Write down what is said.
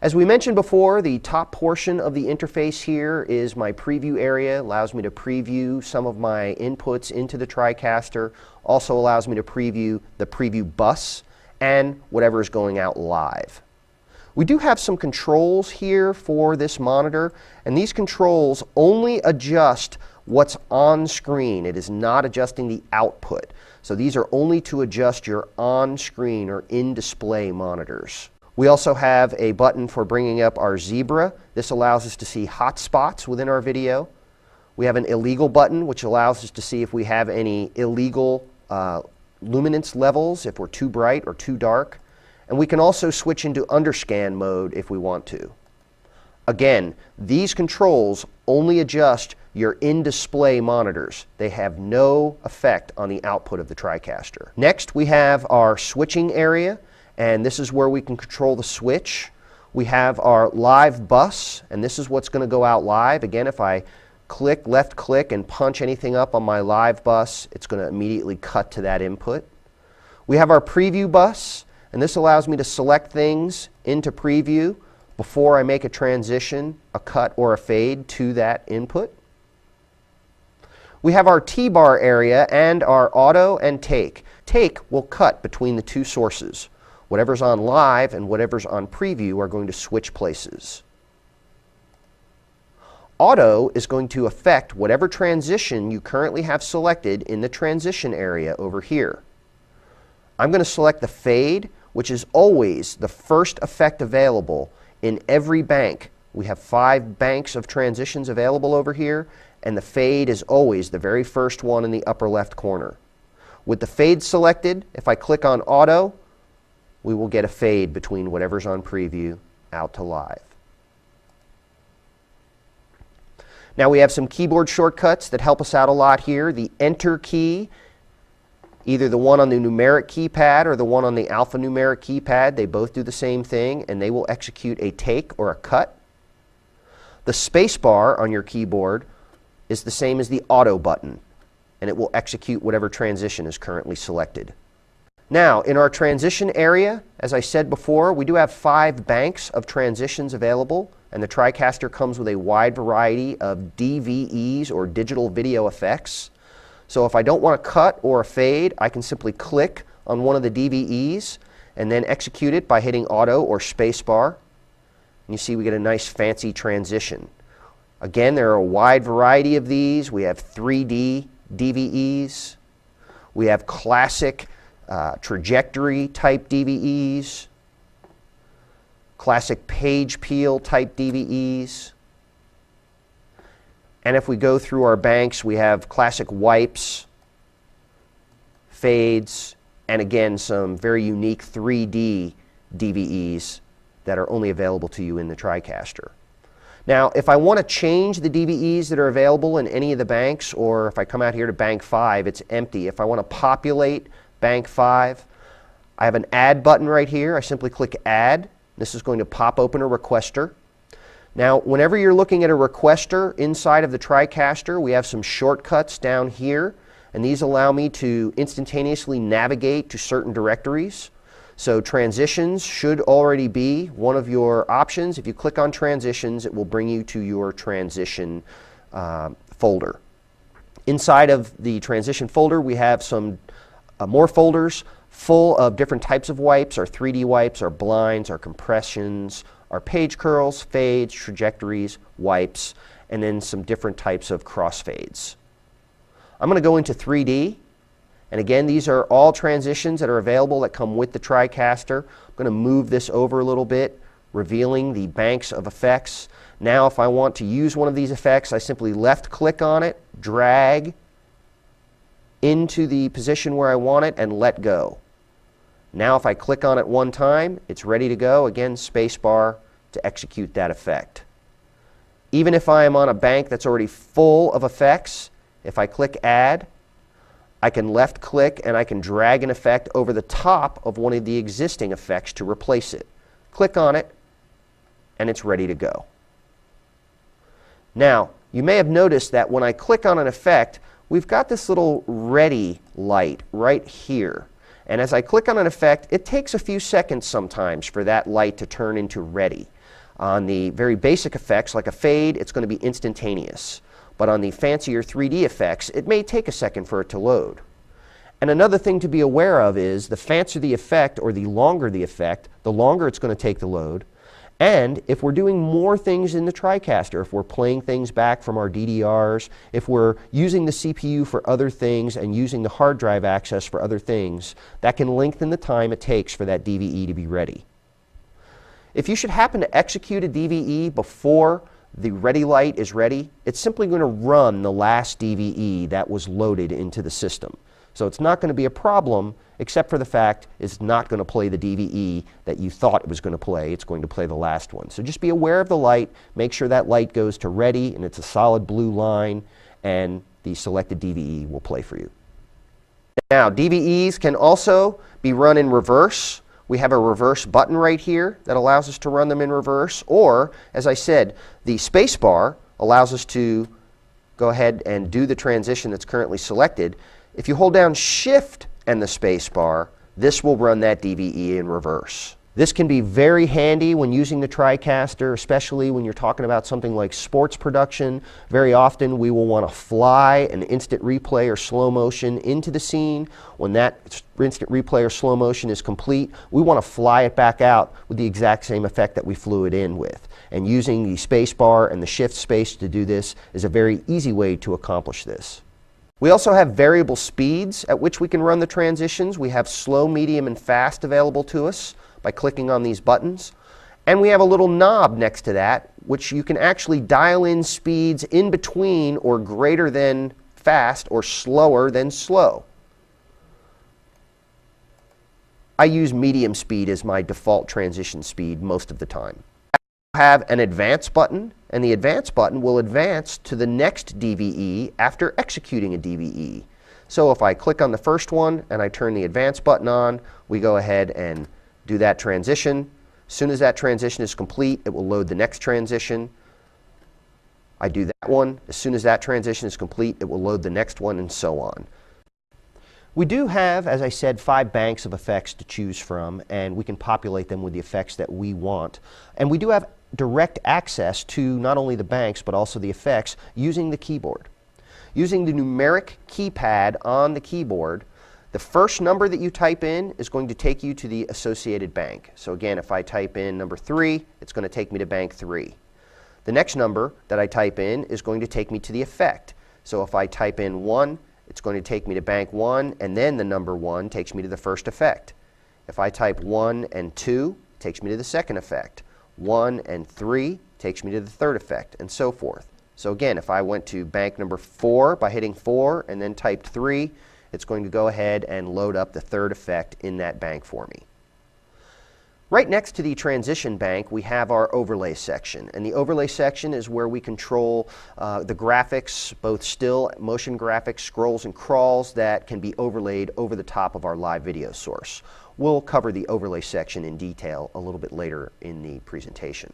As we mentioned before, the top portion of the interface here is my preview area. Allows me to preview some of my inputs into the TriCaster. Also allows me to preview the preview bus and whatever is going out live. We do have some controls here for this monitor, and these controls only adjust what's on screen. It is not adjusting the output. So these are only to adjust your on-screen or in-display monitors. We also have a button for bringing up our zebra. This allows us to see hotspots within our video. We have an illegal button, which allows us to see if we have any illegal luminance levels, if we're too bright or too dark. And we can also switch into underscan mode if we want to. Again, these controls only adjust your in-display monitors. They have no effect on the output of the TriCaster. Next, we have our switching area, and this is where we can control the switch. We have our live bus, and this is what's going to go out live. Again, if I left click and punch anything up on my live bus, it's going to immediately cut to that input. We have our preview bus, and this allows me to select things into preview before I make a transition, a cut, or a fade to that input. We have our T-bar area and our auto and take. Take will cut between the two sources. Whatever's on live and whatever's on preview are going to switch places. Auto is going to affect whatever transition you currently have selected in the transition area over here. I'm going to select the fade, which is always the first effect available in every bank. We have 5 banks of transitions available over here, and the fade is always the very first one in the upper left corner. With the fade selected, if I click on auto, we will get a fade between whatever's on preview out to live. Now we have some keyboard shortcuts that help us out a lot here. The Enter key, either the one on the numeric keypad or the one on the alphanumeric keypad, they both do the same thing, and they will execute a take or a cut. The space bar on your keyboard is the same as the auto button, and it will execute whatever transition is currently selected. Now, in our transition area, as I said before, we do have 5 banks of transitions available, and the TriCaster comes with a wide variety of DVEs, or digital video effects. So if I don't want a cut or a fade, I can simply click on one of the DVEs and then execute it by hitting auto or spacebar. And you see we get a nice fancy transition. Again, there are a wide variety of these. We have 3D DVEs. We have classic trajectory type DVEs, classic page peel type DVEs. And if we go through our banks, we have classic wipes, fades, and again some very unique 3D DVEs that are only available to you in the TriCaster. Now, if I want to change the DVEs that are available in any of the banks, or if I come out here to bank 5, it's empty. If I want to populate bank 5, I have an add button right here. I simply click add. This is going to pop open a requester. Now, whenever you're looking at a requester inside of the TriCaster, we have some shortcuts down here, and these allow me to instantaneously navigate to certain directories. So transitions should already be one of your options. If you click on transitions, it will bring you to your transition folder. Inside of the transition folder, we have some more folders full of different types of wipes, our 3D wipes, our blinds, our compressions, our page curls, fades, trajectories, wipes, and then some different types of crossfades. I'm going to go into 3D. And again, these are all transitions that are available that come with the TriCaster. I'm going to move this over a little bit, revealing the banks of effects. Now, if I want to use one of these effects, I simply left click on it, drag into the position where I want it, and let go. Now, if I click on it one time, it's ready to go. Again, spacebar to execute that effect. Even if I am on a bank that's already full of effects, if I click add, I can left click and I can drag an effect over the top of one of the existing effects to replace it. Click on it and it's ready to go. Now, you may have noticed that when I click on an effect, we've got this little ready light right here. And as I click on an effect, it takes a few seconds sometimes for that light to turn into ready. On the very basic effects, like a fade, it's going to be instantaneous. But on the fancier 3D effects, it may take a second for it to load. And another thing to be aware of is the fancier the effect or the longer the effect, the longer it's going to take to load. And if we're doing more things in the TriCaster, if we're playing things back from our DDRs, if we're using the CPU for other things and using the hard drive access for other things, that can lengthen the time it takes for that DVE to be ready. If you should happen to execute a DVE before the ready light is ready, it's simply going to run the last DVE that was loaded into the system. So it's not going to be a problem, except for the fact it's not going to play the DVE that you thought it was going to play. It's going to play the last one. So just be aware of the light. Make sure that light goes to ready and it's a solid blue line, and the selected DVE will play for you. Now, DVEs can also be run in reverse. We have a reverse button right here that allows us to run them in reverse, or, as I said, the space bar allows us to go ahead and do the transition that's currently selected. If you hold down Shift and the space bar, this will run that DVE in reverse. This can be very handy when using the TriCaster, especially when you're talking about something like sports production. Very often we will want to fly an instant replay or slow motion into the scene. When that instant replay or slow motion is complete, we want to fly it back out with the exact same effect that we flew it in with. And using the space bar and the Shift space to do this is a very easy way to accomplish this. We also have variable speeds at which we can run the transitions. We have slow, medium, and fast available to us by clicking on these buttons. And we have a little knob next to that, which you can actually dial in speeds in between or greater than fast or slower than slow. I use medium speed as my default transition speed most of the time. I have an advance button, and the advance button will advance to the next DVE after executing a DVE. So if I click on the first one and I turn the advance button on, we go ahead and do that transition. As soon as that transition is complete, it will load the next transition. I do that one. As soon as that transition is complete, it will load the next one, and so on. We do have, as I said, 5 banks of effects to choose from, and we can populate them with the effects that we want. And we do have direct access to not only the banks but also the effects using the keyboard. Using the numeric keypad on the keyboard, the first number that you type in is going to take you to the associated bank. So again, if I type in number 3, it's going to take me to bank 3. The next number that I type in is going to take me to the effect. So if I type in 1, it's going to take me to bank 1, and then the number 1 takes me to the first effect. If I type 1 and 2, it takes me to the second effect. 1 and 3 takes me to the third effect, and so forth. So again, if I went to bank number 4 by hitting 4 and then typed 3, it's going to go ahead and load up the third effect in that bank for me. Right next to the transition bank, we have our overlay section. And the overlay section is where we control the graphics, both still, motion graphics, scrolls, and crawls that can be overlaid over the top of our live video source. We'll cover the overlay section in detail a little bit later in the presentation.